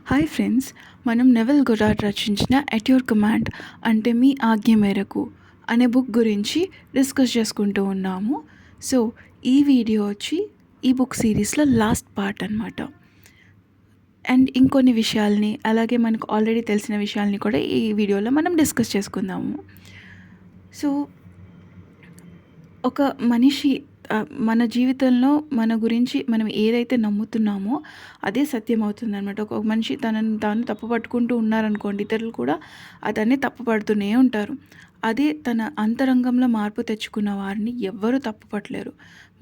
Hi friends, మనం నెవెల్ Goddard రచించిన at your command అంటే మీ ఆజ్ఞ మేరకు అనే బుక్ గురించి డిస్కస్ చేసుకుంటూ ఉన్నాము. సో ఈ వీడియో వచ్చి ఈ బుక్ సిరీస్లో లాస్ట్ పార్ట్ అనమాట. అండ్ ఇంకొన్ని విషయాల్ని అలాగే మనకు ఆల్రెడీ తెలిసిన విషయాల్ని కూడా ఈ వీడియోలో మనం డిస్కస్ చేసుకుందాము. సో ఒక మనిషి మన జీవితంలో మన గురించి మనం ఏదైతే నమ్ముతున్నామో అదే సత్యం అవుతుందనమాట. ఒక మనిషి తనను తాను తప్పు పట్టుకుంటూ ఉన్నారనుకోండి, ఇతరులు కూడా అతన్ని తప్పు పడుతూనే ఉంటారు. అదే తన అంతరంగంలో మార్పు తెచ్చుకున్న వారిని ఎవ్వరూ తప్పు పట్టలేరు.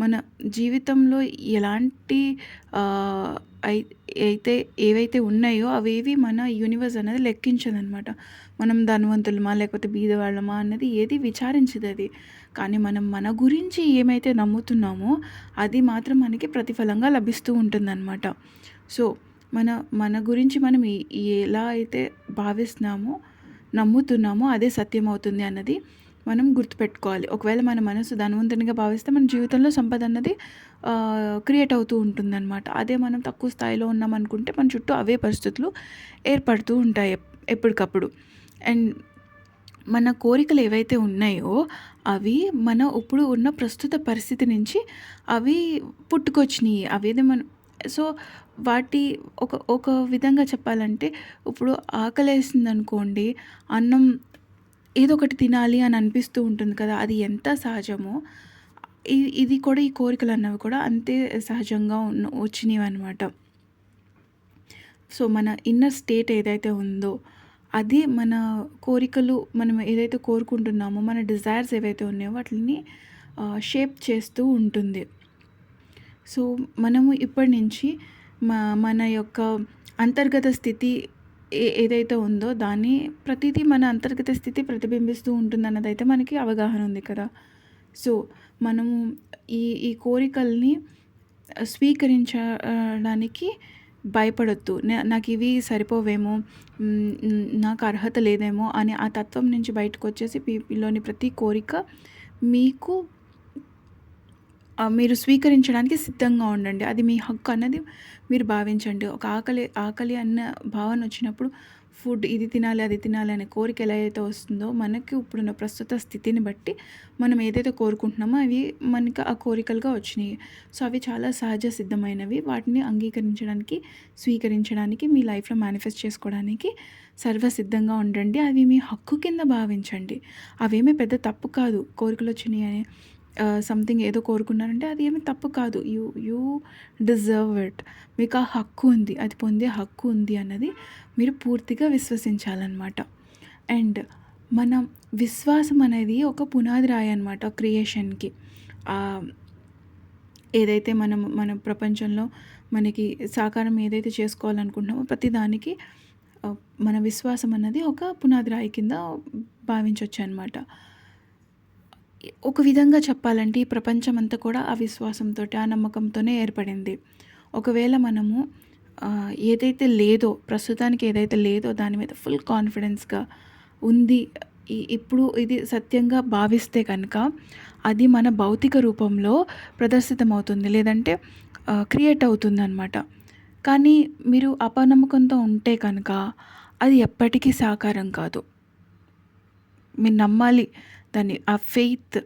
మన జీవితంలో ఎలాంటి ఆహ్, అయి అయితే ఏవైతే ఉన్నాయో అవేవి మన యూనివర్స్ అనేది లెక్కించదనమాట. మనం ధనవంతులమా లేకపోతే బీదవాళ్ళమా అన్నది ఏది విచారించదది. కానీ మనం మన గురించి ఏమైతే నమ్ముతున్నామో అది మాత్రం మనకి ప్రతిఫలంగా లభిస్తూ ఉంటుందన్నమాట. సో మన మన గురించి మనం ఎలా అయితే భావిస్తున్నామో నమ్ముతున్నామో అదే సత్యం అవుతుంది అన్నది మనం గుర్తుపెట్టుకోవాలి. ఒకవేళ మన మనసు ధనవంతునిగా భావిస్తే మన జీవితంలో సంపద అన్నది క్రియేట్ అవుతూ ఉంటుందన్నమాట. అదే మనం తక్కువ స్థాయిలో ఉన్నామనుకుంటే మన చుట్టూ అవే పరిస్థితులు ఏర్పడుతూ ఉంటాయి ఎప్పటికప్పుడు. అండ్ మన కోరికలు ఏవైతే ఉన్నాయో అవి మన ఇప్పుడు ఉన్న ప్రస్తుత పరిస్థితి నుంచి అవి పుట్టుకొచ్చినాయి. అవేదో మనం సో వాటి ఒక విధంగా చెప్పాలంటే ఇప్పుడు ఆకలేసిందనుకోండి, అన్నం ఏదో ఒకటి తినాలి అని అనిపిస్తూ ఉంటుంది కదా! అది ఎంత సహజమో ఇది కూడా ఈ కోరికలు అన్నవి కూడా అంతే సహజంగా వచ్చినవన్నమాట. సో మన ఇన్నర్ స్టేట్ ఏదైతే ఉందో అది మన కోరికలు మనం ఏదైతే కోరుకుంటున్నామో మన డిజైర్స్ ఏవైతే ఉన్నాయో వాటిని షేప్ చేస్తూ ఉంటుంది. సో మనము ఇప్పటి నుంచి మన యొక్క అంతర్గత స్థితి ఏదైతే ఉందో దాన్ని ప్రతిదీ మన అంతర్గత స్థితి ప్రతిబింబిస్తూ ఉంటుందన్నదైతే మనకి అవగాహన ఉంది కదా. సో మనము ఈ కోరికల్ని స్వీకరించడానికి భయపడొద్దు. నాకు ఇవి సరిపోవేమో, నాకు అర్హత లేదేమో అని ఆ తత్వం నుంచి బయటకొచ్చేసి మీలోని ప్రతి కోరిక మీకు మీరు స్వీకరించడానికి సిద్ధంగా ఉండండి. అది మీ హక్కు అన్నది మీరు భావించండి. ఒక ఆకలి అన్న భావన వచ్చినప్పుడు ఫుడ్ ఇది తినాలి, అది తినాలి అనే కోరిక ఎలా అయితే వస్తుందో మనకి ఇప్పుడున్న ప్రస్తుత స్థితిని బట్టి మనం ఏదైతే కోరుకుంటున్నామో అవి మనకి ఆ కోరికలుగా వచ్చినాయి. సో అవి చాలా సహజ సిద్ధమైనవి. వాటిని అంగీకరించడానికి, స్వీకరించడానికి, మీ లైఫ్లో మేనిఫెస్ట్ చేసుకోవడానికి సర్వసిద్ధంగా ఉండండి. అవి మీ హక్కు కింద భావించండి. అవేమీ పెద్ద తప్పు కాదు. కోరికలు వచ్చినాయి అని సంథింగ్ ఏదో కోరుకున్నారంటే అది ఏమి తప్పు కాదు. You deserve it. మీకు ఆ హక్కు ఉంది, అది పొందే హక్కు ఉంది అన్నది మీరు పూర్తిగా విశ్వసించాలన్నమాట. అండ్ మన విశ్వాసం అనేది ఒక పునాది రాయి అన్నమాట క్రియేషన్కి. ఏదైతే మన ప్రపంచంలో మనకి సాకారం ఏదైతే చేసుకోవాలనుకుంటున్నామో ప్రతిదానికి మన విశ్వాసం అన్నది ఒక పునాది రాయి కింద భావించవచ్చు అన్నమాట. ఒక విధంగా చెప్పాలంటే ఈ ప్రపంచం అంతా కూడా ఆ విశ్వాసంతో, ఆ నమ్మకంతోనే ఏర్పడింది. ఒకవేళ మనము ఏదైతే లేదో, ప్రస్తుతానికి ఏదైతే లేదో దాని మీద ఫుల్ కాన్ఫిడెన్స్గా ఉంది, ఇప్పుడు ఇది సత్యంగా భావిస్తే కనుక అది మన భౌతిక రూపంలో ప్రదర్శితమవుతుంది, లేదంటే క్రియేట్ అవుతుందన్నమాట. కానీ మీరు అపనమ్మకంతో ఉంటే కనుక అది ఎప్పటికీ సాకారం కాదు. మీరు నమ్మాలి దాన్ని. ఆ ఫెయిత్,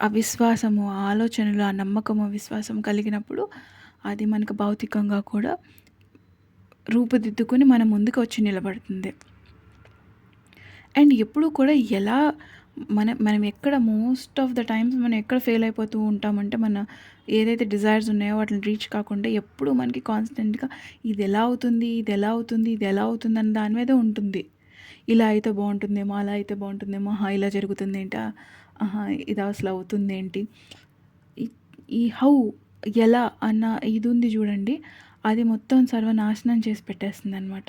ఆ విశ్వాసము, ఆ ఆలోచనలు, ఆ నమ్మకము, విశ్వాసం కలిగినప్పుడు అది మనకు భౌతికంగా కూడా రూపుదిద్దుకొని మన ముందుకు వచ్చి నిలబడుతుంది. అండ్ ఎప్పుడు కూడా ఎలా మనం ఎక్కడ మోస్ట్ ఆఫ్ ద టైమ్స్ మనం ఎక్కడ ఫెయిల్ అయిపోతూ ఉంటామంటే మన ఏదైతే డిజైర్స్ ఉన్నాయో వాటిని రీచ్ కాకుండా ఎప్పుడు మనకి కాన్స్టెంట్గా ఇది ఎలా అవుతుంది, ఇది ఎలా అవుతుంది, ఇది ఎలా అవుతుంది అని దాని మీదే ఉంటుంది. ఇలా అయితే బాగుంటుందేమో, అలా అయితే బాగుంటుందేమో, ఇలా జరుగుతుంది ఏంటి, ఇది అసలు అవుతుంది ఏంటి, ఈ హౌ, ఎలా అన్న ఇది ఉంది చూడండి, అది మొత్తం సర్వనాశనం చేసి పెట్టేస్తుంది అనమాట.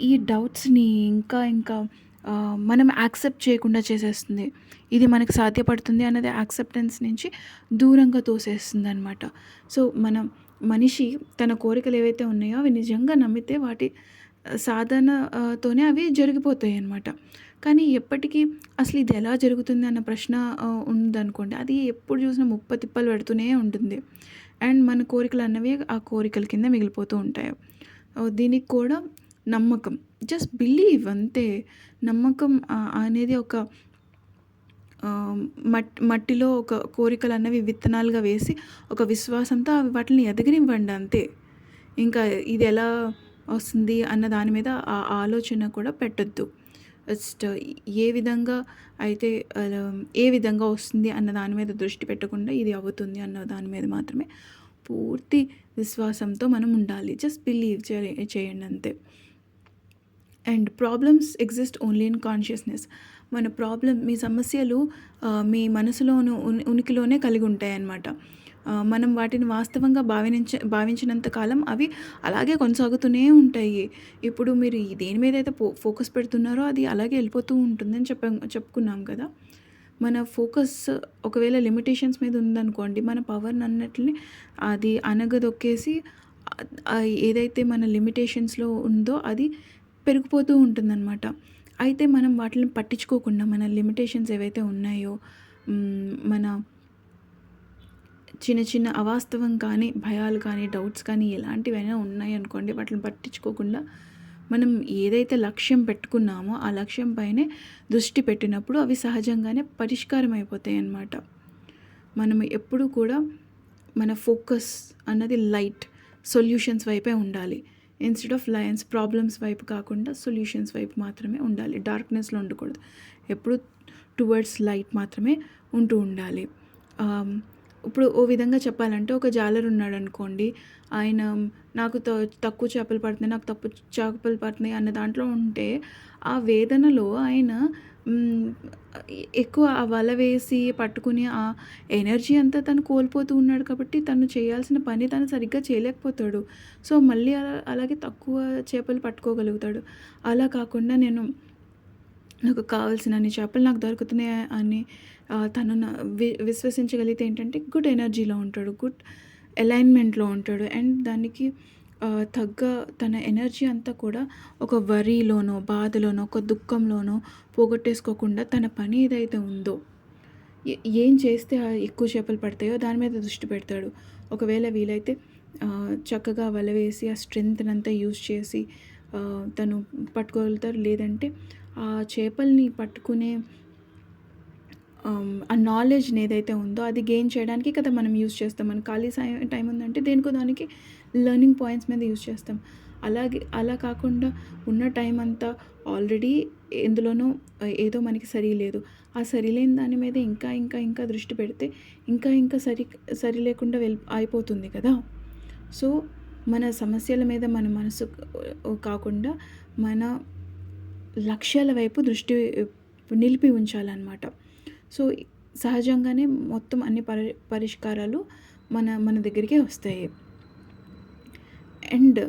ఈ డౌట్స్ని ఇంకా ఇంకా మనం యాక్సెప్ట్ చేయకుండా చేసేస్తుంది. ఇది మనకు సాధ్యపడుతుంది అన్నది యాక్సెప్టెన్స్ నుంచి దూరంగా తోసేస్తుంది అనమాట. సో మనిషి తన కోరికలు ఏవైతే ఉన్నాయో అవి నిజంగా నమ్మితే వాటి సాధనతోనే అవి జరిగిపోతాయి అన్నమాట. కానీ ఎప్పటికీ అసలు ఇది ఎలా జరుగుతుంది అన్న ప్రశ్న ఉందనుకోండి, అది ఎప్పుడు చూసినా ముప్పతిప్పలు పెడుతూనే ఉంటుంది. అండ్ మన కోరికలు అన్నవి ఆ కోరికల కింద మిగిలిపోతూ ఉంటాయి. దీనికి కూడా నమ్మకం. జస్ట్ బిలీవ్ అంతే. నమ్మకం అనేది ఒక మట్టిలో ఒక కోరికలన్నవి విత్తనాలుగా వేసి, ఒక విశ్వాసంతో అవి వాటిని ఎదగనివ్వండి అంతే. ఇంకా ఇది ఎలా వస్తుంది అన్న దాని మీద ఆలోచన కూడా పెట్టొద్దు. జస్ట్ ఏ విధంగా అయితే ఏ విధంగా వస్తుంది అన్న దాని మీద దృష్టి పెట్టకుండా ఇది అవుతుంది అన్న దాని మీద మాత్రమే పూర్తి విశ్వాసంతో మనం ఉండాలి. జస్ట్ బిలీవ్ చేయండి అంతే. And problems exist only in consciousness. మీ సమస్యలు మీ మనసులోను ఉనికిలోనే కలిగి ఉంటాయన్నమాట. మనం వాటిని వాస్తవంగా భావించినంత కాలం అవి అలాగే కొనసాగుతూనే ఉంటాయి. ఇప్పుడు మీరు దేని మీద అయితే ఫోకస్ పెడుతున్నారో అది అలాగే వెళ్ళిపోతూ ఉంటుందని చెప్పుకున్నాం కదా. మన ఫోకస్ ఒకవేళ లిమిటేషన్స్ మీద ఉందనుకోండి, మన పవర్ని అన్నిటిని అది అనగదొక్కేసి ఏదైతే మన లిమిటేషన్స్లో ఉందో అది పెరిగిపోతూ ఉంటుందన్నమాట. అయితే మనం వాటిని పట్టించుకోకుండా మన లిమిటేషన్స్ ఏవైతే ఉన్నాయో, మన చిన్న చిన్న అవాస్తవం కానీ, భయాలు కానీ, డౌట్స్ కానీ ఎలాంటివైనా ఉన్నాయనుకోండి, వాటిని పట్టించుకోకుండా మనం ఏదైతే లక్ష్యం పెట్టుకున్నామో ఆ లక్ష్యం పైనే దృష్టి పెట్టినప్పుడు అవి సహజంగానే పరిష్కారం అయిపోతాయి అన్నమాట. మనం ఎప్పుడూ కూడా మన ఫోకస్ అన్నది లైట్ సొల్యూషన్స్ వైపే ఉండాలి. ఇన్స్టెడ్ ఆఫ్ లయన్స్ ప్రాబ్లమ్స్ వైపు కాకుండా సొల్యూషన్స్ వైపు మాత్రమే ఉండాలి. డార్క్నెస్లో ఉండకూడదు. ఎప్పుడు టువర్డ్స్ లైట్ మాత్రమే ఉంటూ ఉండాలి. ఇప్పుడు ఓ విధంగా చెప్పాలంటే, ఒక జాలర్ ఉన్నాడు అనుకోండి, ఆయన నాకు తక్కువ చేపలు పడుతున్నాయి, నాకు తక్కువ చేపలు పడుతున్నాయి అన్న దాంట్లో ఉంటే ఆ వేదనలో ఆయన ఎక్కువ ఆ వల వేసి పట్టుకుని ఆ ఎనర్జీ అంతా తను కోల్పోతూ ఉన్నాడు. కాబట్టి తను చేయాల్సిన పని తను సరిగ్గా చేయలేకపోతాడు. సో మళ్ళీ అలాగే తక్కువ చేపలు పట్టుకోగలుగుతాడు. అలా కాకుండా నాకు కావాల్సినన్ని చేపలు నాకు దొరుకుతున్నాయి అని తను విశ్వసించగలిగితే ఏంటంటే గుడ్ ఎనర్జీలో ఉంటాడు, గుడ్ అలైన్మెంట్లో ఉంటాడు. అండ్ దానికి తగ్గ తన ఎనర్జీ అంతా కూడా ఒక వరిలోనో, బాధలోనో, ఒక దుఃఖంలోనో పోగొట్టేసుకోకుండా తన పని ఏదైతే ఉందో, ఏం చేస్తే ఎక్కువ చేపలు పడతాయో దాని మీద దృష్టి పెడతాడు. ఒకవేళ వీలైతే చక్కగా వల వేసి ఆ స్ట్రెంగ్త్ని అంతా యూజ్ చేసి తను పట్టుకోగలుగుతారు. లేదంటే ఆ చేపల్ని పట్టుకునే ఆ నాలెడ్జ్ని ఏదైతే ఉందో అది గెయిన్ చేయడానికి కదా మనం యూజ్ చేస్తాం. మన ఖాళీ టైం ఉందంటే దేనికో దానికి లెర్నింగ్ పాయింట్స్ మీద యూజ్ చేస్తాం. అలా కాకుండా ఉన్న టైం అంతా ఆల్రెడీ ఎందులోనో ఏదో మనకి సరిలేదు, ఆ సరిలేని దాని మీద ఇంకా ఇంకా ఇంకా దృష్టి పెడితే ఇంకా ఇంకా సరి లేకుండా అయిపోతుంది కదా. సో మన సమస్యల మీద మన మనసు కాకుండా మన లక్ష్యాల వైపు దృష్టి నిలిపి ఉంచాలన్నమాట. సో సహజంగానే మొత్తం అన్ని పరిష్కారాలు మన దగ్గరికే వస్తాయి. అండ్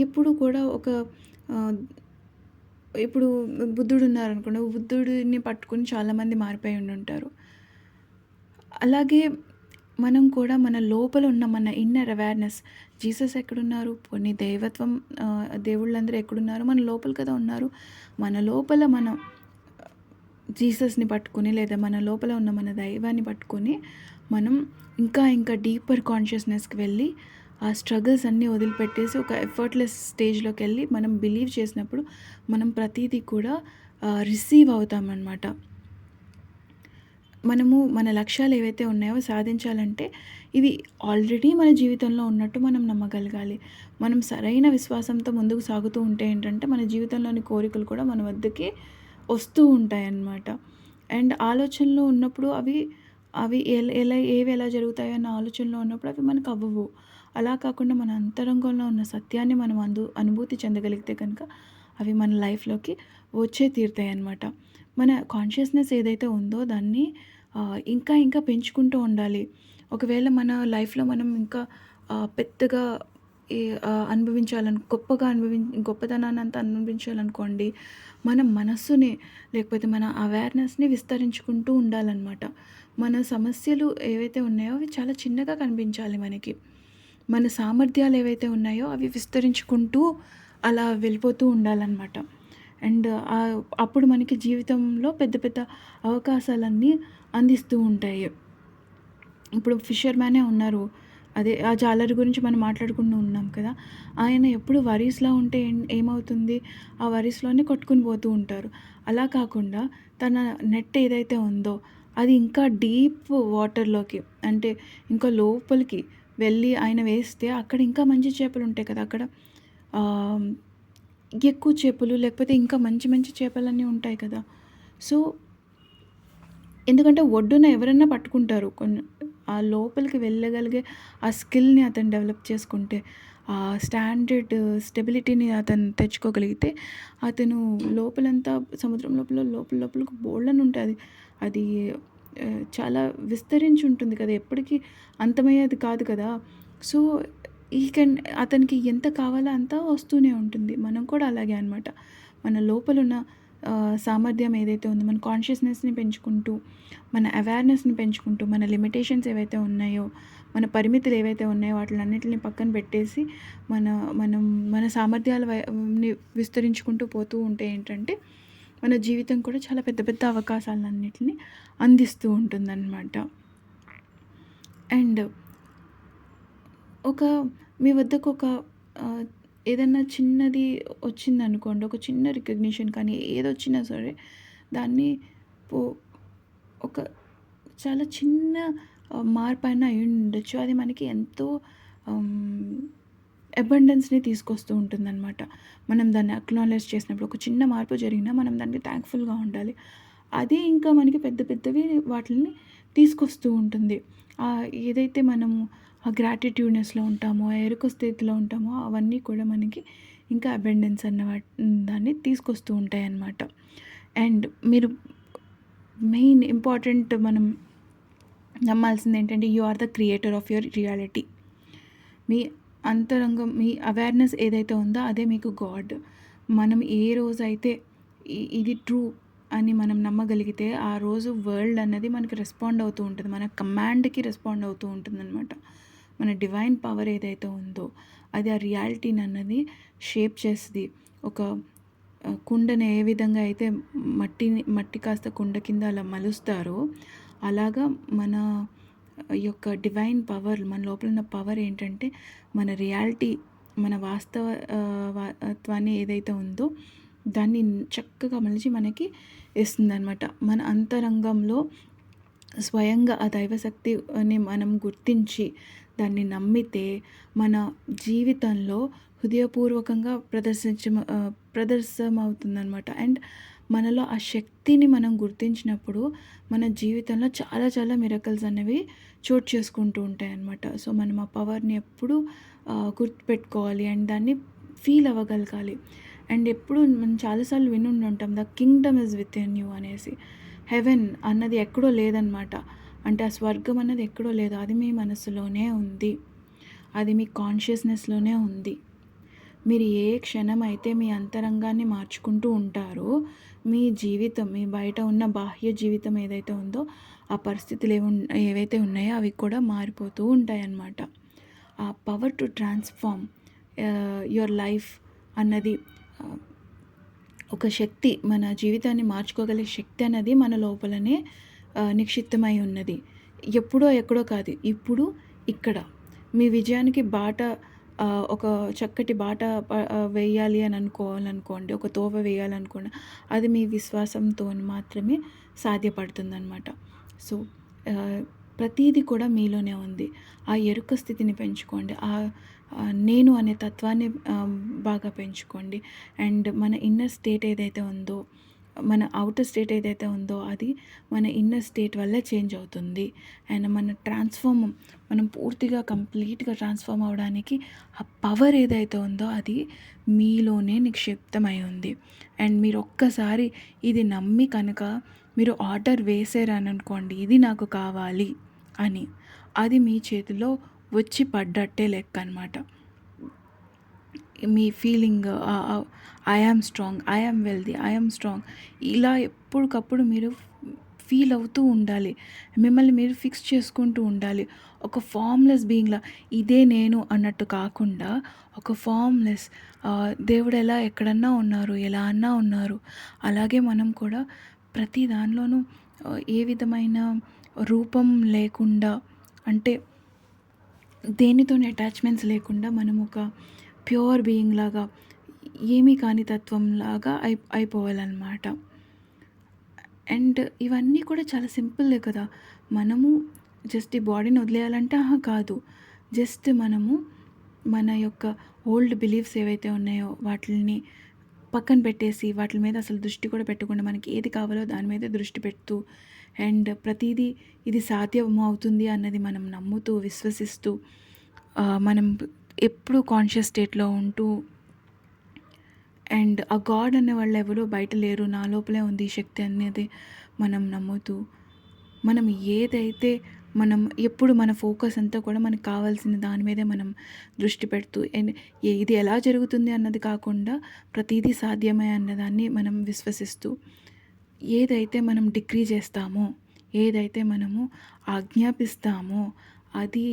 ఎప్పుడు కూడా ఇప్పుడు బుద్ధుడు ఉన్నారనుకోండి, బుద్ధుడిని పట్టుకుని చాలామంది మారిపోయి ఉండుంటారు. అలాగే మనం కూడా మన లోపల ఉన్న మన ఇన్నర్ అవేర్నెస్, జీసస్ ఎక్కడున్నారు, పోనీ దేవుళ్ళందరూ ఎక్కడున్నారు, మన లోపల కదా ఉన్నారు. మన లోపల మనం జీసస్ని పట్టుకుని, లేదా మన లోపల ఉన్న మన దైవాన్ని పట్టుకొని మనం ఇంకా ఇంకా డీపర్ కాన్షియస్నెస్కి వెళ్ళి ఆ స్ట్రగుల్స్ అన్నీ వదిలిపెట్టేసి ఒక ఎఫర్ట్లెస్ స్టేజ్లోకి వెళ్ళి మనం బిలీవ్ చేసినప్పుడు మనం ప్రతిదీ కూడా రిసీవ్ అవుతామన్నమాట. మనము మన లక్ష్యాలు ఏవైతే ఉన్నాయో సాధించాలంటే ఇవి ఆల్రెడీ మన జీవితంలో ఉన్నట్టు మనం నమ్మగలగాలి. మనం సరైన విశ్వాసంతో ముందుకు సాగుతూ ఉంటే ఏంటంటే మన జీవితంలోని కోరికలు కూడా మన వద్దకి వస్తూ ఉంటాయన్నమాట. అండ్ ఆలోచనలో ఉన్నప్పుడు అవి ఏవి ఎలా జరుగుతాయో అన్న ఆలోచనలో ఉన్నప్పుడు అవి మనకు అవ్వవు. అలా కాకుండా మన అంతరంగంలో ఉన్న సత్యాన్ని మనం అనుభూతి చెందగలిగితే కనుక అవి మన లైఫ్లోకి వచ్చే తీరుతాయి అన్నమాట. మన కాన్షియస్నెస్ ఏదైతే ఉందో దాన్ని ఇంకా ఇంకా పెంచుకుంటూ ఉండాలి. ఒకవేళ మన లైఫ్లో మనం ఇంకా పెద్దగా గొప్పతనాన్ని అంతా అనుభవించాలనుకోండి, మన మనస్సుని లేకపోతే మన అవేర్నెస్ని విస్తరించుకుంటూ ఉండాలన్నమాట. మన సమస్యలు ఏవైతే ఉన్నాయో అవి చాలా చిన్నగా కనిపించాలి మనకి. మన సామర్థ్యాలు ఏవైతే ఉన్నాయో అవి విస్తరించుకుంటూ అలా వెళ్ళిపోతూ ఉండాలన్నమాట. అండ్ అప్పుడు మనకి జీవితంలో పెద్ద పెద్ద అవకాశాలన్నీ అందిస్తూ ఉంటాయి. ఇప్పుడు ఫిషర్ మ్యానే ఉన్నారు. అదే ఆ జాలరి గురించి మనం మాట్లాడుకుంటూ ఉన్నాం కదా! ఆయన ఎప్పుడు వరీస్‌లో ఉంటే ఏమవుతుంది? ఆ వరీస్‌లోనే కొట్టుకొని పోతూ ఉంటారు. అలా కాకుండా తన నెట్ ఏదైతే ఉందో అది ఇంకా డీప్ వాటర్‌లోకి అంటే ఇంకా లోపలికి వెళ్ళి ఆయన వేస్తే అక్కడ ఇంకా మంచి చేపలుంటాయి కదా! అక్కడ ఆహ్, ఎక్కువ చేపలు లేకపోతే ఇంకా మంచి మంచి చేపలన్నీ ఉంటాయి కదా! సో ఎందుకంటే ఒడ్డున ఎవరైనా పట్టుకుంటారు. ఆ లోపలికి వెళ్ళగలిగే ఆ స్కిల్‌ని అతను డెవలప్ చేసుకుంటే, ఆ స్టాండర్డ్ స్టెబిలిటీని అతను తెచ్చుకోగలిగితే, అతను లోపలంతా సముద్రం లోపలకు బోలెడన్ని ఉంటాయి. అది చాలా విస్తరించి ఉంటుంది కదా! ఎప్పటికి అంతమయ్యేది కాదు కదా! సో, ఈ కెన్ అతనికి ఎంత కావాలో అంత వస్తూనే ఉంటుంది. మనం కూడా అలాగే అనమాట. మన లోపలున్న సామర్థ్యం ఏదైతే ఉందో, మన కాన్షియస్‌నెస్‌ని పెంచుకుంటూ, మన అవేర్‌నెస్‌ని పెంచుకుంటూ, మన లిమిటేషన్స్ ఏవైతే ఉన్నాయో, మన పరిమితులు ఏవైతే ఉన్నాయో వాటిలన్నిటిని పక్కన పెట్టేసి, మన మనం మన సామర్థ్యాల ని విస్తరించుకుంటూ పోతూ ఉంటే ఏంటంటే, మన జీవితం కూడా చాలా పెద్ద పెద్ద అవకాశాలన్నిటిని అందిస్తూ ఉంటుందన్నమాట. అండ్ ఒక మీ వద్దకొక ఆహ్, ఏదన్నా చిన్నది వచ్చిందనుకోండి, ఒక చిన్న రికగ్నిషన్ కానీ ఏదొచ్చినా సరే, దాన్ని పో ఒక చాలా చిన్న మార్పైనా అయ్యుండొచ్చు. అది మనకి ఎంతో హ్మ్, అబండెన్స్‌ని తీసుకొస్తూ ఉంటుందనమాట. మనం దాన్ని అక్నాలెడ్జ్ చేసినప్పుడు ఒక చిన్న మార్పు జరిగినా మనం దానికి థాంక్‌ఫుల్‌గా ఉండాలి. అదే ఇంకా మనకి పెద్ద పెద్దవి వాటిల్ని తీసుకొస్తూ ఉంటుంది. ఏదైతే మనము ఆ గ్రాటిట్యూడ్‌నెస్‌లో ఉంటామో, ఆ ఎరుక స్థితిలో ఉంటామో అవన్నీ కూడా మనకి ఇంకా అబండెన్స్ దాన్ని తీసుకొస్తూ ఉంటాయన్నమాట. అండ్ మీరు మెయిన్ ఇంపార్టెంట్ మనం నమ్మాల్సిందేంటంటే you are the creator of your reality. మీ అంతరంగం, మీ అవేర్‌నెస్ ఏదైతే ఉందో అదే మీకు గాడ్. మనం ఏ రోజైతే ఇది ట్రూ అని మనం నమ్మగలిగితే, ఆ రోజు వరల్డ్ అన్నది మనకి రెస్పాండ్ అవుతూ ఉంటది. మన కమాండ్‌కి రెస్పాండ్ అవుతూ ఉంటుందనమాట. మన డివైన్ పవర్ ఏదైతే ఉందో, అది ఆ రియాలిటీనన్నది షేప్ చేస్తది. ఒక కుండని ఏ విధంగా అయితే మట్టి కాస్త కుండ కింద అలా మలుస్తారో, అలాగా మన యొక్క డివైన్ పవర్, మన లోపల ఉన్న పవర్ ఏంటంటే, మన రియాలిటీ, మన వాస్తవ త్వాన్ని ఏదైతే ఉందో, దాన్ని చక్కగా మలిచి మనకి ఇస్తుందనమాట. మన అంతరంగంలో స్వయంగా ఆ దైవశక్తి అని మనం గుర్తించి, దాన్ని నమ్మితే, మన జీవితంలో హృదయపూర్వకంగా ప్రదర్శమవుతుందనమాట. అండ్ మనలో ఆ శక్తిని మనం గుర్తించినప్పుడు, మన జీవితంలో చాలా చాలా మిరకల్స్ అనేవి చోటు చేసుకుంటూ ఉంటాయన్నమాట. సో, మనం ఆ పవర్‌ని ఎప్పుడూ గుర్తుపెట్టుకోవాలి అండ్ దాన్ని ఫీల్ అవ్వగలగాలి. అండ్ ఎప్పుడు మనం చాలా సార్లు వినుండుంటాం, the kingdom is within you అనేసి. హెవెన్ అన్నది ఎక్కడో లేదనమాట. అంటే ఆ స్వర్గం అన్నది ఎక్కడో లేదు. అది మీ మనసులోనే ఉంది. అది మీ కాన్షియస్‌నెస్‌లోనే ఉంది. మీరు ఏ క్షణమైతే మీ అంతరంగాన్ని మార్చుకుంటూ ఉంటారో, మీ జీవితం, మీ బయట ఉన్న బాహ్య జీవితం ఏదైతే ఉందో, ఆ పరిస్థితులు ఏవైతే ఉన్నాయో అవి కూడా మారిపోతూ ఉంటాయన్నమాట. ఆ power to transform your life అన్నది ఆహ్, ఒక శక్తి, మన జీవితాన్ని మార్చుకోగలిగే శక్తి అన్నది మన లోపలనే నిక్షిప్తమై ఉన్నది. ఎప్పుడో ఎక్కడో కాదు. ఇప్పుడు, ఇక్కడ. మీ విజయానికి బాట ఒక చక్కటి బాట వేయాలి అని అనుకోవాలనుకోండి. ఒక తోవ వేయాలనుకోండి. అది మీ విశ్వాసంతోని మాత్రమే సాధ్యపడుతుందనమాట. సో, ఆహ్, ప్రతీది కూడా మీలోనే ఉంది. ఆ ఎరుక స్థితిని పెంచుకోండి. నేను అనే తత్వాన్ని బాగా పెంచుకోండి. అండ్ మన ఇన్నర్ స్టేట్ ఏదైతే ఉందో, మన ఔటర్ స్టేట్ ఏదైతే ఉందో అది మన ఇన్నర్ స్టేట్ వల్లే చేంజ్ అవుతుంది. అండ్ మనం పూర్తిగా కంప్లీట్‌గా ట్రాన్స్‌ఫార్మ్ అవ్వడానికి ఆ పవర్ ఏదైతే ఉందో అది మీలోనే నిక్షిప్తమై ఉంది. అండ్ మీరు ఒక్కసారి ఇది నమ్మి కనుక మీరు ఆర్డర్ వేసారననుకోండి, ఇది నాకు కావాలి అని. అది మీ చేతిలో వచ్చి పడ్డట్టే లెక్కనమాట. మీ feeling I am strong, I am wealthy, I am strong ఇలా ఎప్పటికప్పుడు మీరు ఫీల్ అవుతూ ఉండాలి. మిమ్మల్ని మీరు ఫిక్స్ చేసుకుంటూ ఉండాలి. ఒక ఫార్మ్‌లెస్ బీయింగ్‌లా ఇదే నేను అన్నట్టు కాకుండా ఒక ఫార్మ్‌లెస్ దేవుడు ఎలా ఎక్కడన్నా ఉన్నారు, ఎలా అన్నా ఉన్నారు. అలాగే మనం కూడా ప్రతి దానిలోనూ ఏ విధమైన రూపం లేకుండా అంటే దేనితోని అటాచ్‌మెంట్స్ లేకుండా మనం ఒక ప్యూర్ బీయింగ్ లాగా, ఏమీ కాని తత్వం లాగా అయిపోవాలనమాట. అండ్ ఇవన్నీ కూడా చాలా సింపులే కదా! మనము జస్ట్ ఈ బాడీని వదిలేయాలంటే కాదు. జస్ట్ మనము మన యొక్క ఓల్డ్ బిలీఫ్స్ ఏవైతే ఉన్నాయో వాటిల్ని పక్కన పెట్టేసి, వాటిల మీద అసలు దృష్టి కూడా పెట్టకుండా, మనకి ఏది కావాలో దాని మీదే దృష్టి పెడుతూ, అండ్ ప్రతీదీ ఇది సాధ్యమవుతుంది అన్నది మనం నమ్ముతూ, విశ్వసిస్తూ, మనం ఎప్పుడూ కాన్షియస్ స్టేట్‌లో ఉంటూ, అండ్ ఆ గాడ్ అనేవాళ్ళు ఎవరో బయట లేరు, నా లోపలే ఉంది ఈ శక్తి అనేది మనం నమ్ముతూ, మనం ఏదైతే మనం ఎప్పుడు మన ఫోకస్ అంతా కూడా మనకు కావాల్సిన దాని మీదే మనం దృష్టి పెడుతూ, అండ్ ఇది ఎలా జరుగుతుంది అన్నది కాకుండా ప్రతీదీ సాధ్యమే అన్నదాన్ని మనం విశ్వసిస్తూ, ఏదైతే మనం డిక్రీ చేస్తామో, ఏదైతే మనము ఆజ్ఞాపిస్తామో అది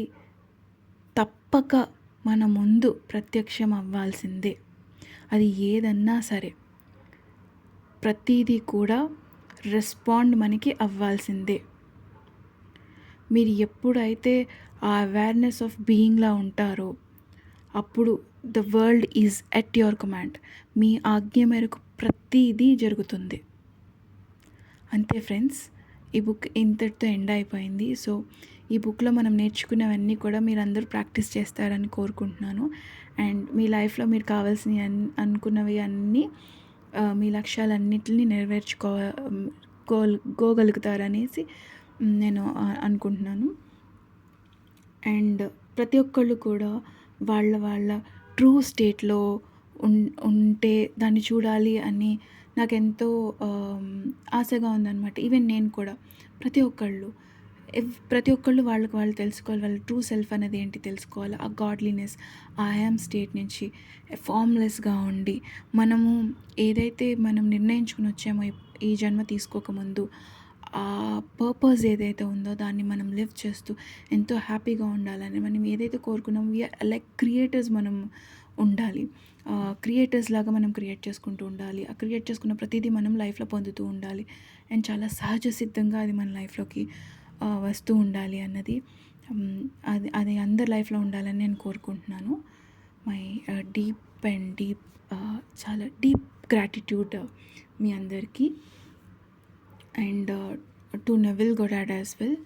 తప్పక మన ముందు ప్రత్యక్షం అవ్వాల్సిందే. అది ఏదన్నా సరే ప్రతీదీ కూడా రెస్పాండ్ మనకి అవ్వాల్సిందే. మీరు ఎప్పుడైతే ఆ అవేర్‌నెస్ ఆఫ్ బీయింగ్‌లా ఉంటారో అప్పుడు the world is at your command. మీ ఆజ్ఞ మేరకు ప్రతీదీ జరుగుతుంది. అంతే ఫ్రెండ్స్, ఈ బుక్ ఇంతటితో ఎండ్ అయిపోయింది. సో ఈ బుక్లో మనం నేర్చుకున్నవన్నీ కూడా మీరందరూ ప్రాక్టీస్ చేస్తారని కోరుకుంటున్నాను. అండ్ మీ లైఫ్లో మీరు కావాల్సినవి అనుకున్నవి అన్నీ, మీ లక్ష్యాలన్నిటిని గోగలుగుతారనేసి నేను అనుకుంటున్నాను. అండ్ ప్రతి ఒక్కళ్ళు కూడా వాళ్ళ వాళ్ళ ట్రూ స్టేట్లో ఉంటే దాన్ని చూడాలి అని నాకెంతో ఆశగా ఉందన్నమాట. ఈవెన్ నేను కూడా ప్రతి ఒక్కళ్ళు వాళ్ళకి వాళ్ళు తెలుసుకోవాలి. వాళ్ళ ట్రూ సెల్ఫ్ అనేది ఏంటి తెలుసుకోవాలి. ఆ గాడ్లీనెస్, ఆ ఐయామ్ స్టేట్ నుంచి ఫార్మ్లెస్గా ఉండి, మనము ఏదైతే మనం నిర్ణయించుకుని వచ్చామో ఈ జన్మ తీసుకోకముందు, ఆ పర్పస్ ఏదైతే ఉందో దాన్ని మనం లివ్ చేస్తూ ఎంతో హ్యాపీగా ఉండాలని, మనం ఏదైతే కోరుకున్నామో వీఆర్ లైక్ క్రియేటర్స్ మనం ఉండాలి. క్రియేటర్స్ లాగా మనం క్రియేట్ చేసుకుంటూ ఉండాలి. ఆ క్రియేట్ చేసుకున్న ప్రతిదీ మనం లైఫ్లో పొందుతూ ఉండాలి. అండ్ చాలా సహజ సిద్ధంగా అది మన లైఫ్లోకి వస్తూ ఉండాలి అన్నది, అది అది అందరి లైఫ్లో ఉండాలని నేను కోరుకుంటున్నాను. మై డీప్ చాలా డీప్ గ్రాటిట్యూడ్ మీ అందరికీ. And to Neville గొడాడ్ as well.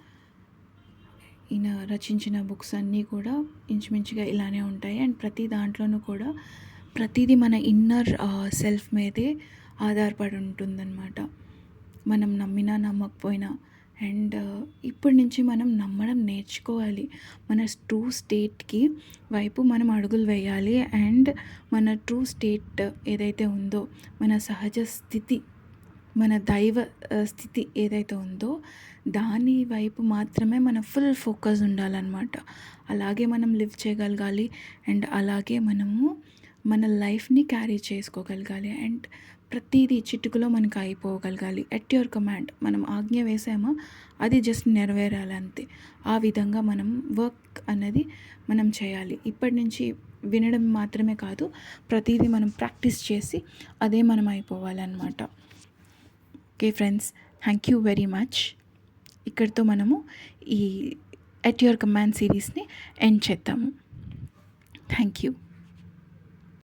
ఈయన రచించిన బుక్స్ అన్నీ కూడా ఇంచుమించుగా ఇలానే ఉంటాయి. అండ్ ప్రతి దాంట్లోనూ కూడా ప్రతిదీ మన ఇన్నర్ సెల్ఫ్ మీదే ఆధారపడి ఉంటుందన్నమాట. మనం నమ్మినా నమ్మకపోయినా. అండ్ ఇప్పటి నుంచి మనం నమ్మడం నేర్చుకోవాలి. మన ట్రూ స్టేట్కి వైపు మనం అడుగులు వేయాలి. అండ్ మన ట్రూ స్టేట్ ఏదైతే ఉందో, మన సహజ స్థితి, మన దైవ స్థితి ఏదైతే ఉందో దాని వైపు మాత్రమే మన ఫుల్ ఫోకస్ ఉండాలన్నమాట. అలాగే మనం లివ్ చేయగలగాలి. అండ్ అలాగే మనము మన లైఫ్ని క్యారీ చేసుకోగలగాలి. అండ్ ప్రతిదీ చిటికలో మనకు అయిపోగలగాలి. At your command. మనం ఆజ్ఞ వేసామా అది జస్ట్ నెరవేరాలి అంతే. ఆ విధంగా మనం వర్క్ అనేది మనం చేయాలి. ఇప్పటి నుంచి వినడం మాత్రమే కాదు, ప్రతిదీ మనం ప్రాక్టీస్ చేసి అదే మనం అయిపోవాలన్నమాట. Okay friends, thank you very much. ఇక్కడితో మనము ఈ ఎట్ యువర్ కమాండ్ సిరీస్ని ఎండ్ చేద్దాము. Thank you.